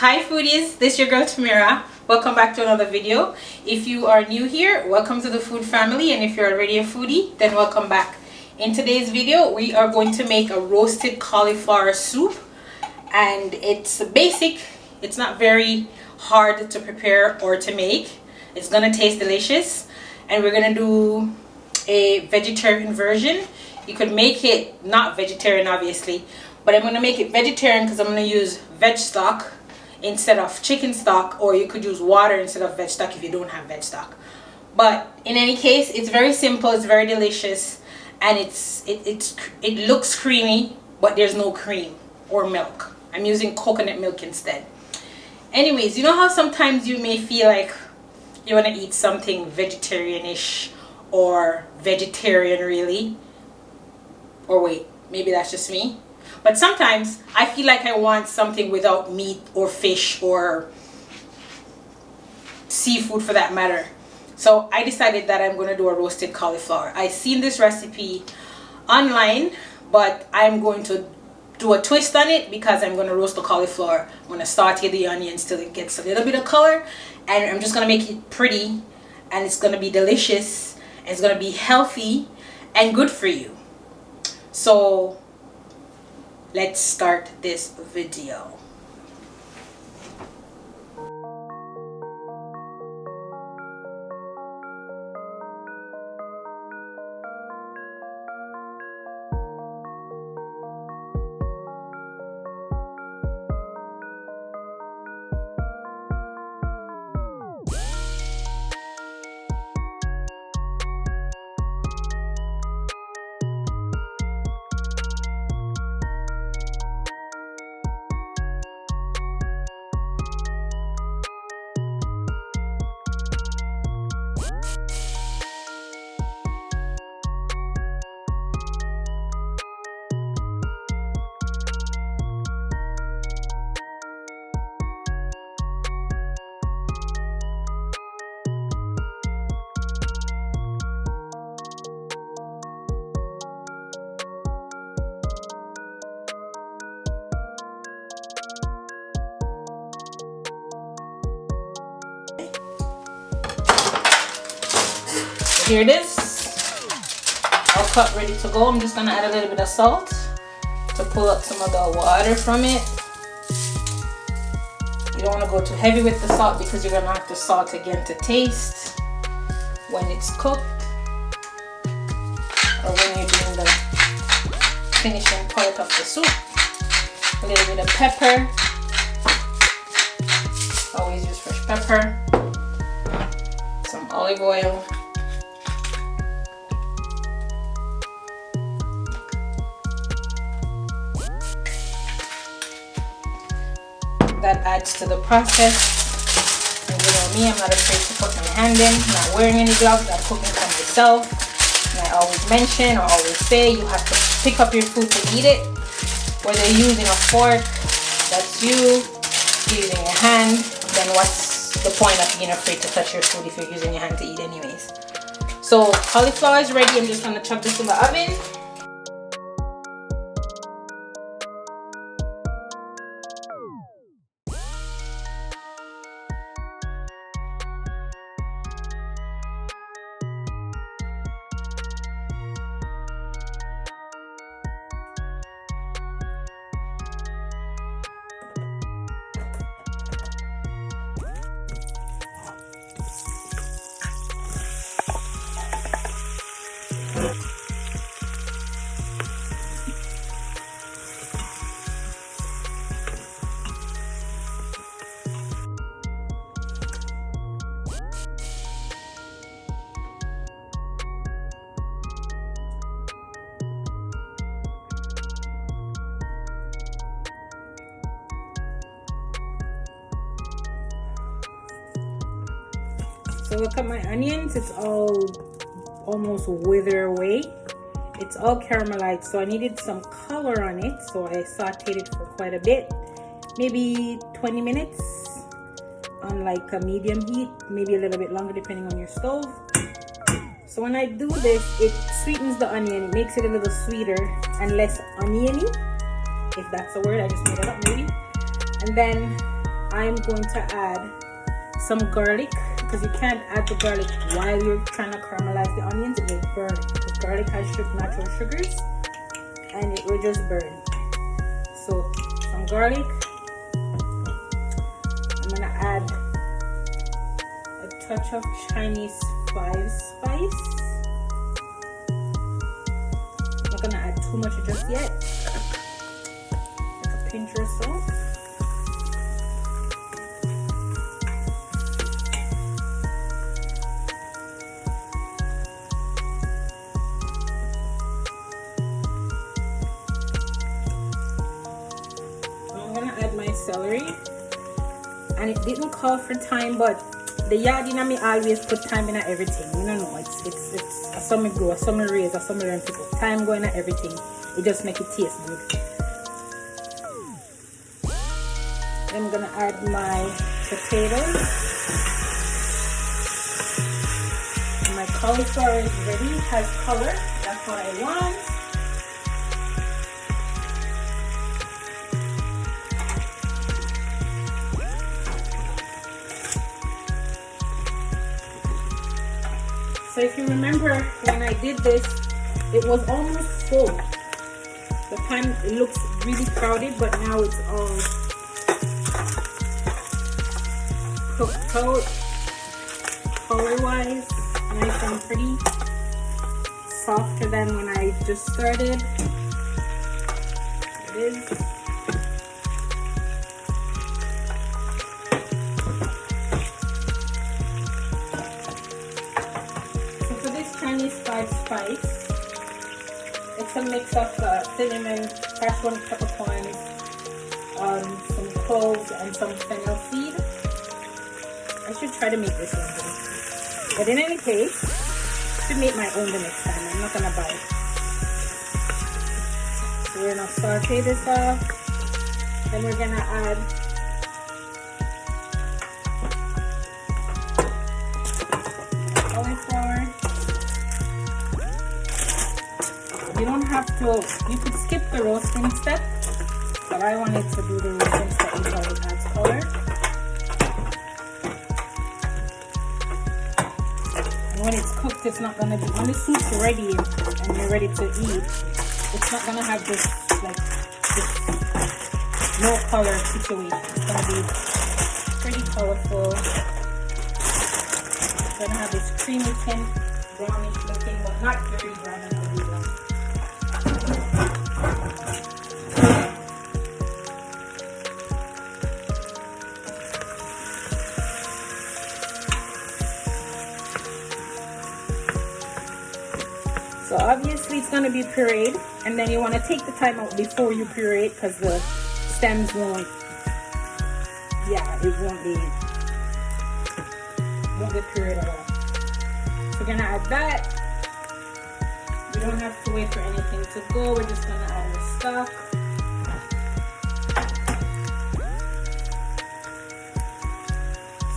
Hi foodies, this is your girl Tamira. Welcome back to another video. If you are new here, welcome to the food family, and if you're already a foodie, then welcome back. In today's video, we are going to make a roasted cauliflower soup, and it's basic. It's not very hard to prepare or to make. It's gonna taste delicious, and we're gonna do a vegetarian version. You could make it not vegetarian, obviously, but I'm gonna make it vegetarian because I'm gonna use veg stock instead of chicken stock, or you could use water instead of veg stock if you don't have veg stock. But in any case, it's very simple, it's very delicious, and it looks creamy, but there's no cream or milk. I'm using coconut milk instead. Anyways, you know how sometimes you may feel like you want to eat something vegetarianish or vegetarian really, or wait, maybe that's just me. But sometimes I feel like I want something without meat or fish or seafood for that matter. So I decided that I'm going to do a roasted cauliflower. I seen this recipe online, but I'm going to do a twist on it because I'm going to roast the cauliflower. I'm going to saute the onions till it gets a little bit of color, and I'm just going to make it pretty, and it's going to be delicious, and it's going to be healthy and good for you. So let's start this video. Here it is, all cut, ready to go. I'm just gonna add a little bit of salt to pull out some of the water from it. You don't want to go too heavy with the salt because you're gonna have to salt again to taste when it's cooked, or when you're doing the finishing part of the soup. A little bit of pepper, always use fresh pepper, some olive oil, that adds to the process. And you know me, I'm not afraid to put my hand in. I'm not wearing any gloves, I'm cooking for myself. And I always mention or always say you have to pick up your food to eat it. Whether you're using a fork, that's you. If you're using your hand, then what's the point of being afraid to touch your food if you're using your hand to eat anyways? So cauliflower is ready. I'm just gonna chuck this in the oven. So look at my onions, it's all almost wither away. It's all caramelized, so I needed some color on it, so I sauteed it for quite a bit, maybe 20 minutes on like a medium heat, maybe a little bit longer depending on your stove. So when I do this, it sweetens the onion, it makes it a little sweeter and less oniony, if that's a word, I just made it up maybe. And then I'm going to add some garlic, because you can't add the garlic while you're trying to caramelize the onions. It will burn, because garlic has natural sugars and it will just burn. So some garlic. I'm gonna add a touch of Chinese spice. I'm not gonna add too much just yet, like a pinch or so. Celery, and it didn't call for thyme, but the yard in me always put thyme in everything. You don't know, it's a summer grow, a summer raise, a summer learn to put thyme going in everything. It just make it taste good. Then I'm gonna add my potatoes. And my cauliflower is ready, it has color. That's what I want. So if you remember when I did this, it was almost full. The pan, it looks really crowded, but now it's all cooked out, color-wise, nice and pretty. Softer than when I just started. It is. Spice. It's a mix of cinnamon, cashew peppercorns, some cloves, and some fennel seed. I should try to make this one, but in any case, I should make my own the next time. I'm not gonna buy it. So we're gonna saute this off. Then we're gonna add cauliflower. You don't have to, you could skip the roasting step, but I wanted to do the roasting step because it adds color. And when it's cooked, it's not going to be, when the soup's ready and you're ready to eat, it's not going to have this, like, this no color situation. It's going to be pretty colorful. It's going to have this creamy tint, brownish looking, but not very brown and ugly brown. So obviously it's going to be pureed, and then you want to take the thyme out before you puree it, because the stems won't, it won't get pureed at all. So we're going to add that. We don't have to wait for anything to go, we're just going to add our stock.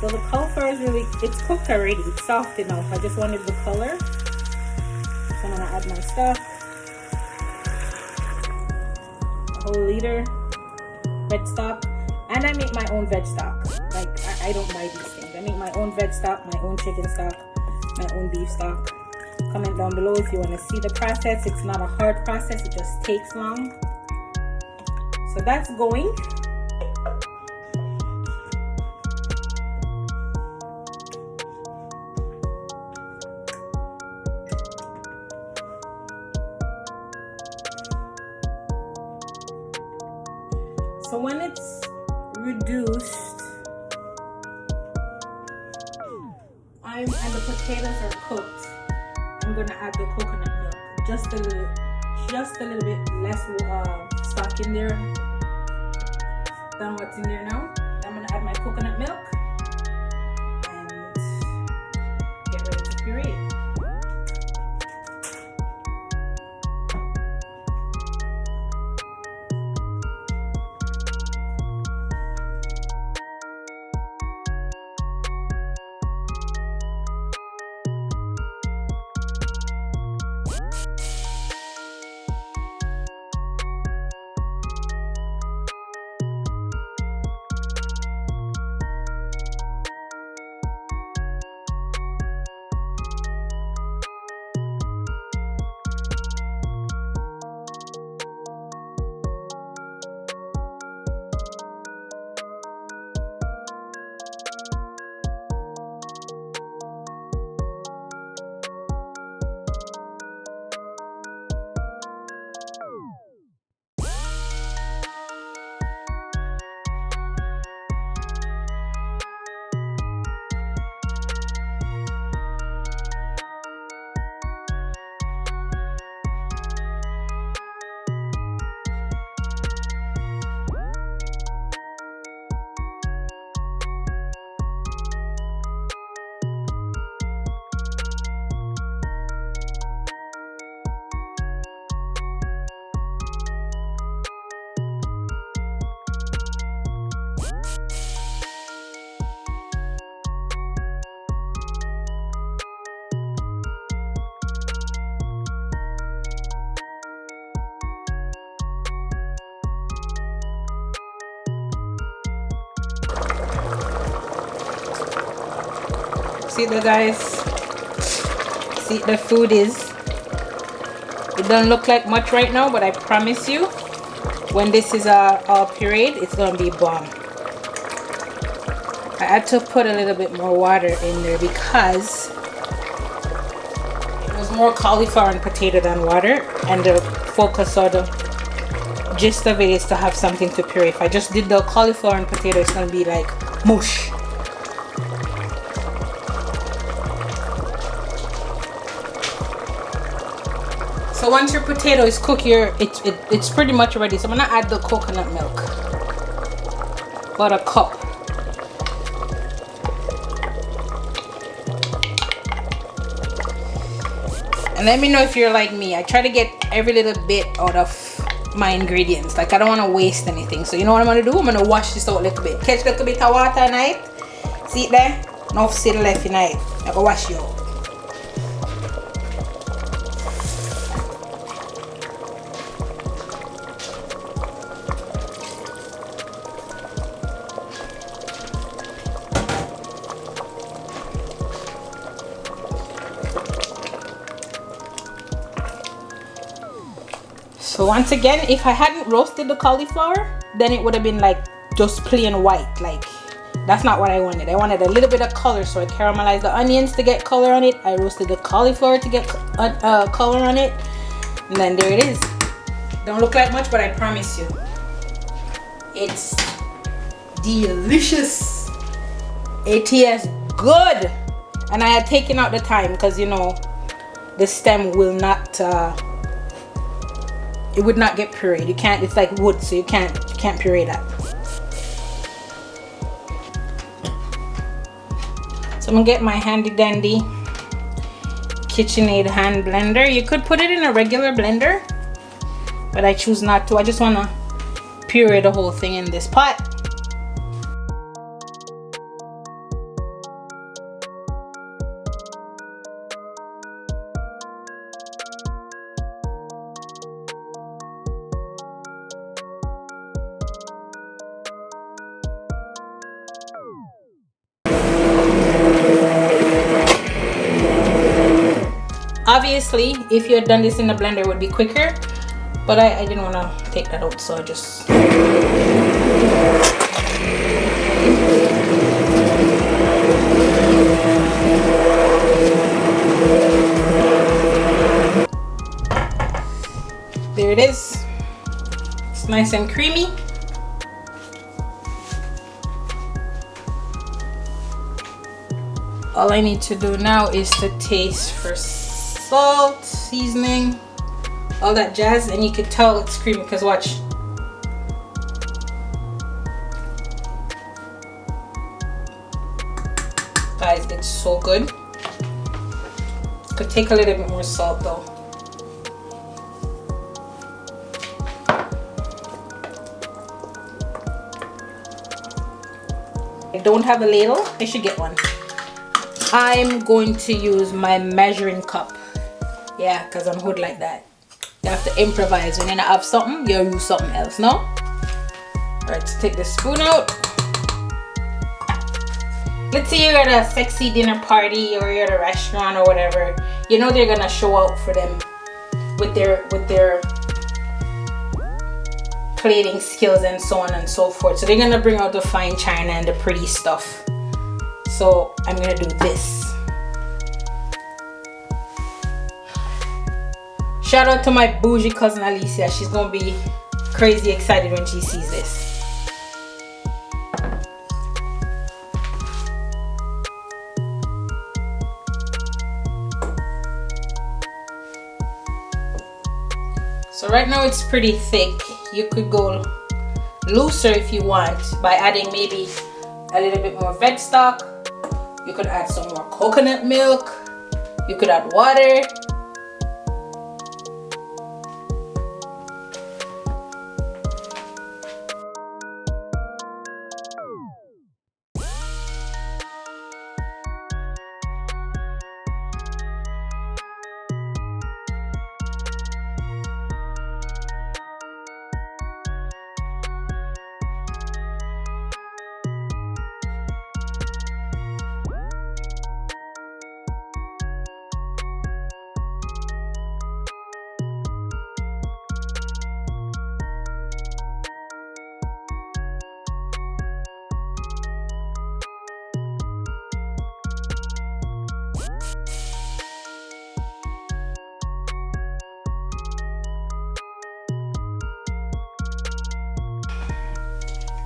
So the cauliflower is really, it's cooked already, it's soft enough. I just wanted the color. So I'm gonna add my stock, a whole liter veg stock, and I make my own veg stock. Like I don't buy these things. I make my own veg stock, my own chicken stock, my own beef stock. Comment down below if you want to see the process. It's not a hard process, it just takes long. So that's going. So when it's reduced, and the potatoes are cooked, I'm gonna add the coconut milk. Just a little bit less stock in there than what's in there now. I'm gonna add my coconut milk and get ready to puree. See the guys? See the food is. It doesn't look like much right now, but I promise you, when this is all pureed, it's gonna be bomb. I had to put a little bit more water in there because it was more cauliflower and potato than water, and the focus or the gist of it is to have something to puree. If I just did the cauliflower and potato, it's gonna be like mush. So once your potato is cooked, it's pretty much ready. So I'm gonna add the coconut milk, about a cup. And let me know if you're like me. I try to get every little bit out of my ingredients. Like I don't want to waste anything. So you know what I'm gonna do? I'm gonna wash this out a little bit. Catch a little bit of water in it. See it there? Enough still left in it. I'm gonna wash you out. So once again, if I hadn't roasted the cauliflower, then it would have been like just plain white. Like that's not what I wanted. I wanted a little bit of color, so I caramelized the onions to get color on it. I roasted the cauliflower to get color on it, and then there it is. Don't look like much, but I promise you, it's delicious. It tastes good, and I had taken out the thyme because you know the stem will not. It would not get pureed. You can't. It's like wood, so you can't puree that. So I'm gonna get my handy dandy KitchenAid hand blender. You could put it in a regular blender, but I choose not to. I just wanna puree the whole thing in this pot. Obviously, if you had done this in the blender, it would be quicker, but I didn't want to take that out, so I just... There it is. It's nice and creamy. All I need to do now is to taste for salt, seasoning, all that jazz, and you can tell it's creamy because watch. Guys, it's so good. Could take a little bit more salt though. I don't have a ladle. I should get one. I'm going to use my measuring cup. Yeah, because I'm hood like that. You have to improvise. When you don't have something, you use something else, no? Alright, so take the spoon out. Let's say you're at a sexy dinner party or you're at a restaurant or whatever. You know they're gonna show out for them with their plating skills and so on and so forth. So they're gonna bring out the fine china and the pretty stuff. So I'm gonna do this. Shout out to my bougie cousin Alicia. She's gonna be crazy excited when she sees this. So right now it's pretty thick. You could go looser if you want by adding maybe a little bit more veg stock. You could add some more coconut milk. You could add water.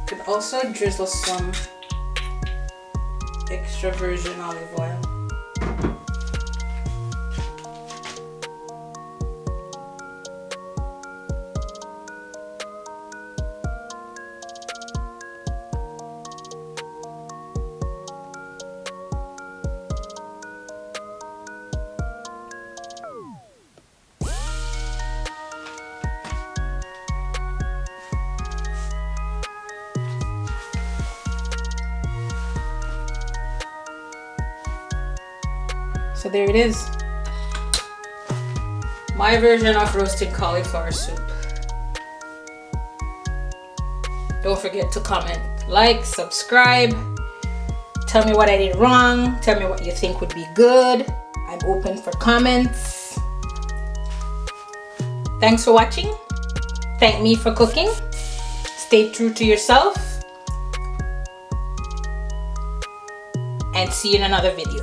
Could also drizzle some extra virgin olive oil. So there it is, my version of roasted cauliflower soup. Don't forget to comment, like, subscribe, tell me what I did wrong, tell me what you think would be good. I'm open for comments. Thanks for watching. Thank me for cooking. Stay true to yourself, and see you in another video.